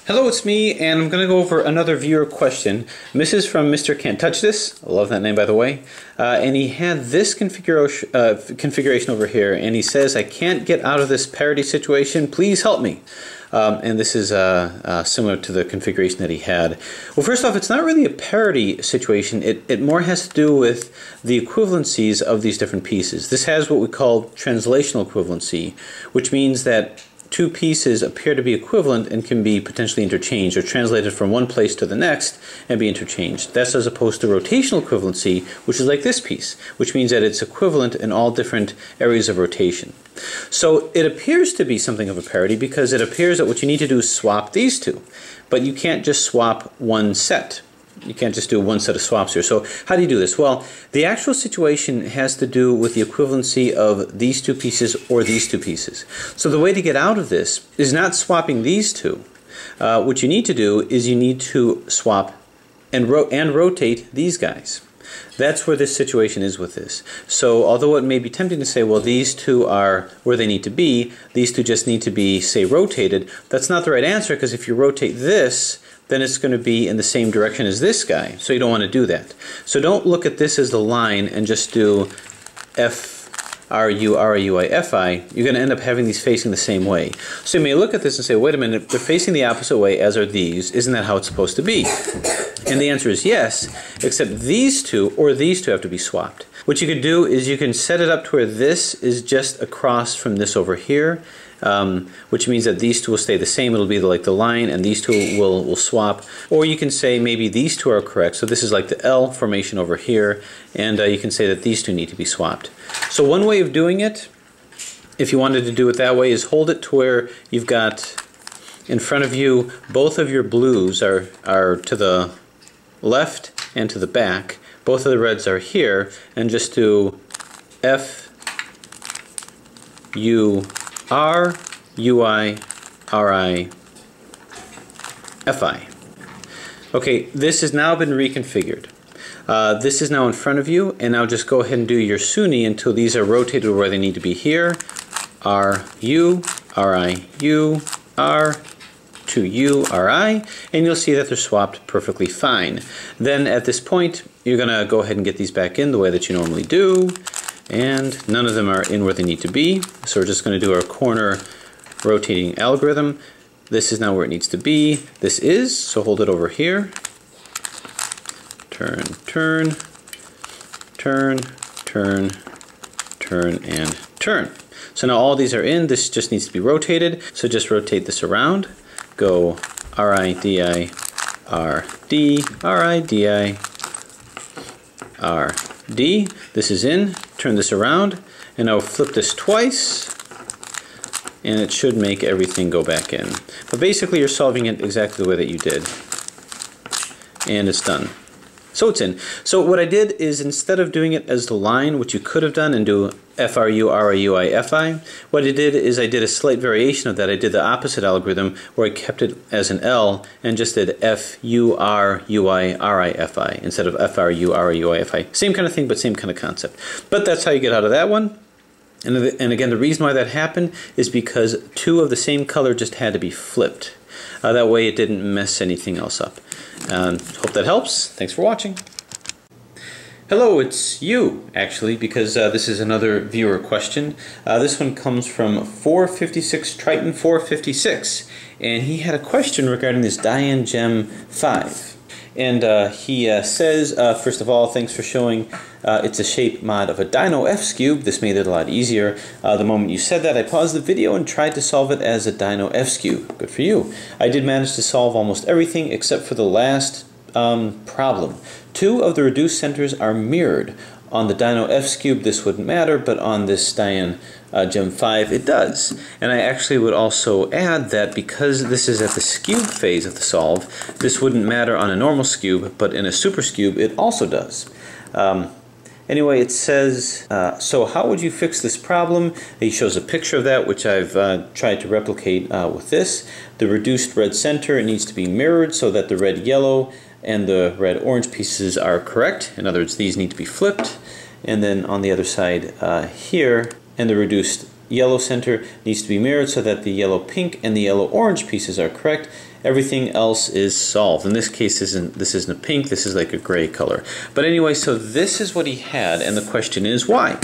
Hello, it's me, and I'm going to go over another viewer question. This is from Mr. Can't Touch This. I love that name, by the way. And he had this configuration over here, and he says, I can't get out of this parity situation. Please help me. And this is similar to the configuration that he had. Well, first off, it's not really a parity situation. It more has to do with the equivalencies of these different pieces. This has what we call translational equivalency, which means that two pieces appear to be equivalent and can be potentially interchanged or translated from one place to the next and be interchanged. That's as opposed to rotational equivalency, which is like this piece, which means that it's equivalent in all different areas of rotation. So it appears to be something of a parity because it appears that what you need to do is swap these two. But you can't just swap one set. You can't just do one set of swaps here. So how do you do this? Well, the actual situation has to do with the equivalency of these two pieces or these two pieces. So the way to get out of this is not swapping these two. What you need to do is you need to swap and rotate these guys. That's where this situation is with this. So although it may be tempting to say, well, these two are where they need to be, these two just need to be, say, rotated, that's not the right answer, because if you rotate this, then it's going to be in the same direction as this guy. So you don't want to do that. So don't look at this as the line and just do F-R-U-R-U-I-F-I. You're going to end up having these facing the same way. So you may look at this and say, wait a minute, they're facing the opposite way, as are these. Isn't that how it's supposed to be? And the answer is yes, except these two or these two have to be swapped. What you could do is you can set it up to where this is just across from this over here, which means that these two will stay the same. It'll be like the line, and these two will swap. Or you can say maybe these two are correct. So this is like the L formation over here, and you can say that these two need to be swapped. So one way of doing it, if you wanted to do it that way, is hold it to where you've got in front of you, both of your blues are to the left and to the back. Both of the reds are here, and just do F-U-R-U-I-R-I-F-I. Okay, this has now been reconfigured. This is now in front of you, and now just go ahead and do your SUNY until these are rotated where they need to be here. R-U, R-I-U, R, to U, R-I, and you'll see that they're swapped perfectly fine. Then at this point, you're going to go ahead and get these back in the way that you normally do, and none of them are in where they need to be. So we're just going to do our corner rotating algorithm. This is now where it needs to be. This is, so hold it over here. Turn, turn, turn, turn, turn, and turn. So now all these are in. This just needs to be rotated. So just rotate this around. Go R-I-D-I, R-D, R-I-D-I, R-D. This is in. Turn this around. And now flip this twice. And it should make everything go back in. But basically you're solving it exactly the way that you did. And it's done. So it's in. So what I did is, instead of doing it as the line, which you could have done and do F-R-U-R-U-I-F-I, what I did is I did a slight variation of that. I did the opposite algorithm where I kept it as an L and just did F-U-R-U-I-R-I-F-I instead of F-R-U-R-U-I-F-I. Same kind of thing, but same kind of concept. But that's how you get out of that one. And again, the reason why that happened is because two of the same color just had to be flipped. That way it didn't mess anything else up. Hope that helps. Thanks for watching. Hello, it's you, actually, because this is another viewer question. This one comes from 456 Triton 456, and he had a question regarding this Dayan Gem 5. And he says, first of all, thanks for showing it's a shape mod of a Dino F's cube. This made it a lot easier. The moment you said that, I paused the video and tried to solve it as a Dino F's cube. Good for you. I did manage to solve almost everything except for the last problem. Two of the reduced centers are mirrored. On the Dino F's cube, this wouldn't matter, but on this Dayan Gem 5, it does. And I actually would also add that because this is at the skewed phase of the solve, this wouldn't matter on a normal skewb, but in a super skewb, it also does. Anyway, it says, so how would you fix this problem? He shows a picture of that, which I've tried to replicate with this. The reduced red center, it needs to be mirrored so that the red-yellow and the red-orange pieces are correct. In other words, these need to be flipped. And then on the other side here, and the reduced yellow center needs to be mirrored so that the yellow pink and the yellow orange pieces are correct. Everything else is solved. In this case, this isn't a pink, this is like a gray color. But anyway, so this is what he had, and the question is why?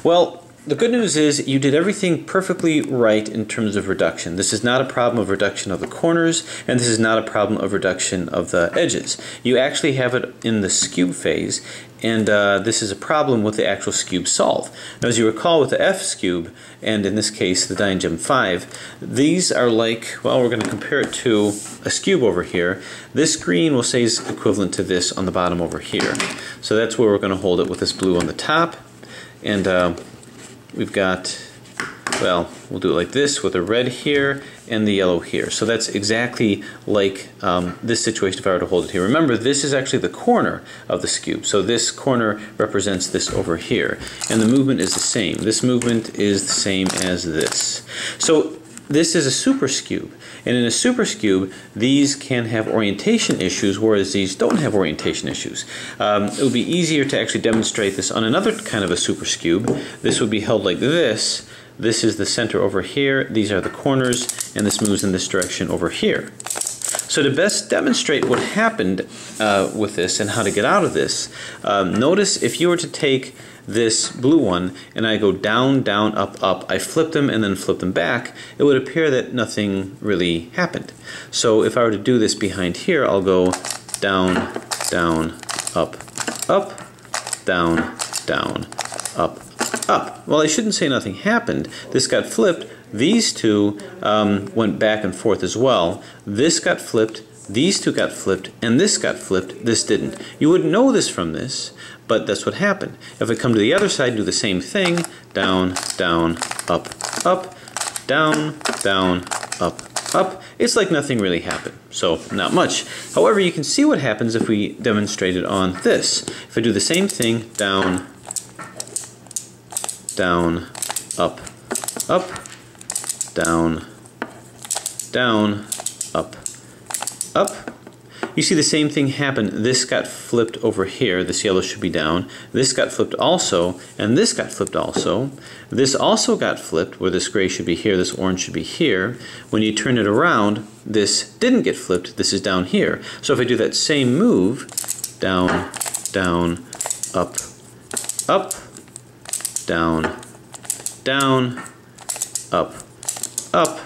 Well, the good news is you did everything perfectly right in terms of reduction. This is not a problem of reduction of the corners, and this is not a problem of reduction of the edges. You actually have it in the skewb phase, and this is a problem with the actual skewb solve. Now, as you recall with the F skewb, and in this case the Dayan Gem 5, these are like, well, we're going to compare it to a skewb over here. This green we'll say is equivalent to this on the bottom over here. So that's where we're going to hold it with this blue on the top, and we've got, well, we'll do it like this with the red here and the yellow here. So that's exactly like this situation if I were to hold it here. Remember, this is actually the corner of the skewb. So this corner represents this over here. And the movement is the same. This movement is the same as this. So this is a super skewb. And in a super skewb, these can have orientation issues, whereas these don't have orientation issues. It would be easier to actually demonstrate this on another kind of a super skewb. This would be held like this. This is the center over here. These are the corners, and this moves in this direction over here. So to best demonstrate what happened with this and how to get out of this, notice if you were to take this blue one and I go down, down, up, up, I flip them and then flip them back, it would appear that nothing really happened. So if I were to do this behind here, I'll go down, down, up, up, down, down, up, up. Well, I shouldn't say nothing happened. This got flipped. These two went back and forth as well. This got flipped, these two got flipped, and this got flipped. This didn't. You wouldn't know this from this, but that's what happened. If I come to the other side and do the same thing, down, down, up, up, down, down, up, up, it's like nothing really happened. So not much. However, you can see what happens if we demonstrate it on this. If I do the same thing, down, down, up, up, down, down, up, up. You see the same thing happen. This got flipped over here. This yellow should be down. This got flipped also, and this got flipped also. This also got flipped, where this gray should be here, this orange should be here. When you turn it around, this didn't get flipped. This is down here. So if I do that same move, down, down, up, up, down, down, up, up.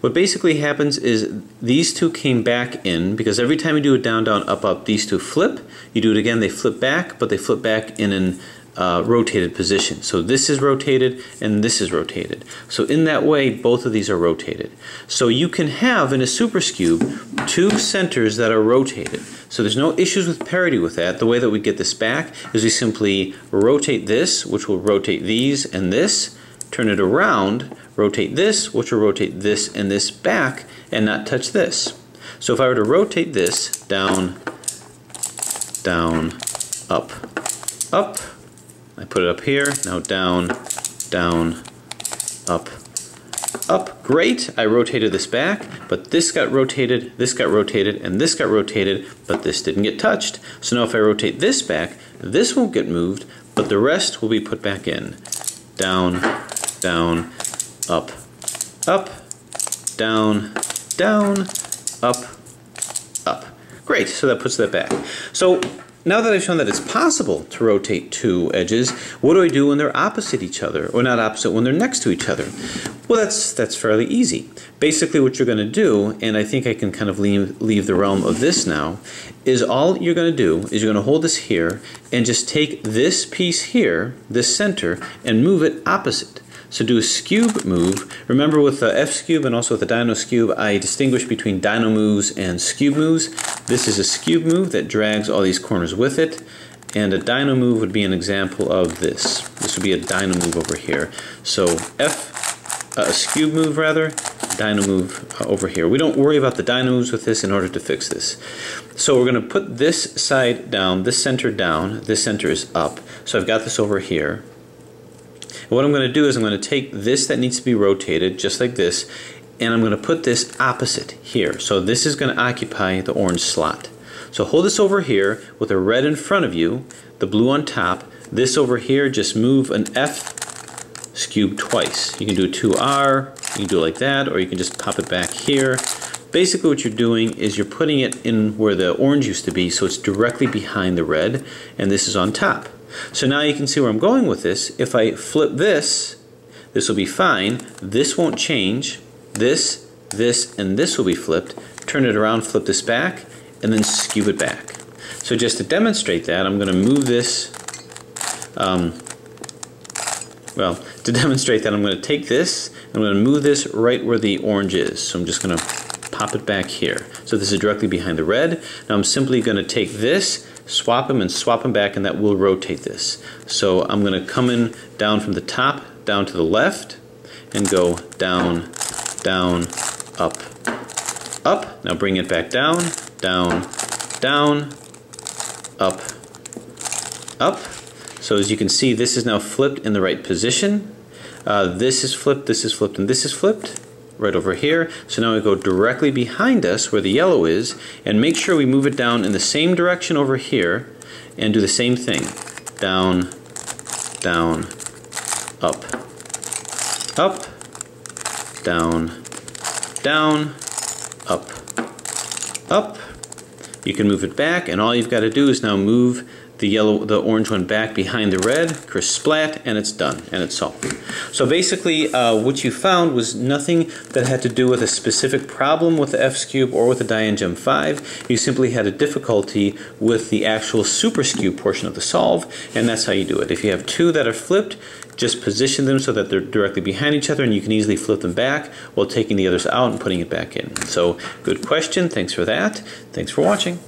What basically happens is these two came back in, because every time you do a down, down, up, up, these two flip. You do it again, they flip back, but they flip back in an rotated position. So this is rotated and this is rotated. So in that way, both of these are rotated. So you can have in a super skewb two centers that are rotated. So there's no issues with parity with that. The way that we get this back is we simply rotate this, which will rotate these and this, turn it around, rotate this, which will rotate this and this back, and not touch this. So if I were to rotate this down, down, up, up, I put it up here, now down, down, up, up. Great, I rotated this back, but this got rotated, and this got rotated, but this didn't get touched. So now if I rotate this back, this won't get moved, but the rest will be put back in. Down, down, up, up, down, down, up, up. Great, so that puts that back. So now that I've shown that it's possible to rotate two edges, what do I do when they're opposite each other? Or not opposite, when they're next to each other? Well, that's fairly easy. Basically what you're going to do, and I think I can kind of leave the realm of this now, is all you're going to do is you're going to hold this here and just take this piece here, this center, and move it opposite. So do a skewb move. Remember with the F skewb and also with the dyno skewb, I distinguish between dyno moves and skewb moves. This is a skewb move that drags all these corners with it. And a dyno move would be an example of this. This would be a dyno move over here. So a skewb move rather, dyno move over here. We don't worry about the dyno moves with this in order to fix this. So we're going to put this side down, this center down, this center is up. So I've got this over here. What I'm going to do is I'm going to take this that needs to be rotated, just like this, and I'm going to put this opposite here. So this is going to occupy the orange slot. So hold this over here with the red in front of you, the blue on top. This over here, just move an F skewed twice. You can do 2R, you can do it like that, or you can just pop it back here. Basically what you're doing is you're putting it in where the orange used to be, so it's directly behind the red, and this is on top. So now you can see where I'm going with this. If I flip this, this will be fine. This won't change. This, and this will be flipped. Turn it around, flip this back, and then skew it back. So just to demonstrate that, I'm going to move this, to demonstrate that I'm going to take this, and I'm going to move this right where the orange is. So I'm just going to pop it back here. So this is directly behind the red. Now I'm simply going to take this, swap them, and swap them back, and that will rotate this. So I'm going to come in down from the top, down to the left, and go down, down, up, up. Now bring it back down, down, down, up, up. So as you can see, this is now flipped in the right position. This is flipped, and this is flipped right over here. So now we go directly behind us where the yellow is, and make sure we move it down in the same direction over here and do the same thing. Down, down, up, up, down, down, up, up. You can move it back, and all you've got to do is now move the orange one back behind the red, splat, and it's done, and it's solved. So basically what you found was nothing that had to do with a specific problem with the F-Cube or with the Dayan Gem 5. You simply had a difficulty with the actual super skew portion of the solve, and that's how you do it. If you have two that are flipped, just position them so that they're directly behind each other, and you can easily flip them back while taking the others out and putting it back in. So good question, thanks for that. Thanks for watching.